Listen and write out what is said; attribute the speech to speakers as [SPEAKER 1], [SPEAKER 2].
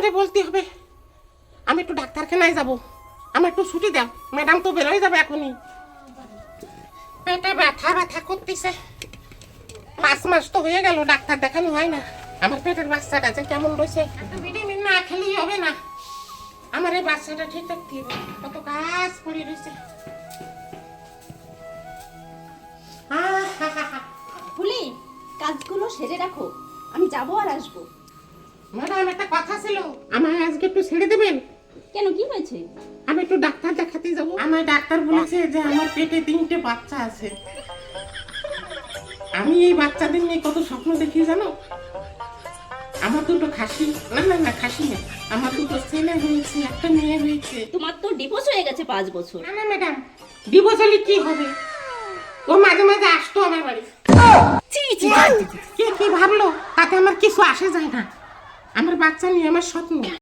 [SPEAKER 1] করে বলতে হবে। আমি একটু ডাক্তারখানায় যাব, আমার একটু ছুটি দাও। ম্যাডাম তো বেরোয় যাবে এখনই। পেটে ব্যথা ব্যথা করতেছে, 5 মাস তো হয়ে গেল ডাক্তার দেখানো হয় না। আমার পেটের বাচ্চাটা যে কেমন রয়েছে, একটু ভিটামিন না খেলেই হবে না। আমার এই বাচ্চাটা ঠিক থাকতে হবে, কত কাজ পড়ে রয়েছে।
[SPEAKER 2] ফুলি, কাজগুলো সেরে রাখো, আমি যাবো আর আসবো।
[SPEAKER 1] ম্যাডাম একটা কথা ছিল, আমায় আজকে একটু ছেড়ে দেবেন?
[SPEAKER 2] কেন, কি হয়েছে?
[SPEAKER 1] আমি একটু ডাক্তার দেখাতে যাবো। আমার ডাক্তার বলেছে যে আমার পেটে 3টে বাচ্চা আছে। আমি এই বাচ্চাদের নিয়ে কত স্বপ্ন দেখি জানো। আমার 2টো খাসি, না খাসি না, আমার 2টো ছেলে হয়েছে, একটা মেয়ে হয়েছে।
[SPEAKER 2] তোমার তো ডিভোর্স হয়ে গেছে 5 বছর।
[SPEAKER 1] না ম্যাডাম, ডিভোর্স হলে কি হবে? ও মাঝে মাঝে আসতো আমার বাড়ি। কে কি ভাবলো তাতে আমার কিছু আসে যায় না। আমার বাচ্চা নিয়ে আমার স্বপ্ন।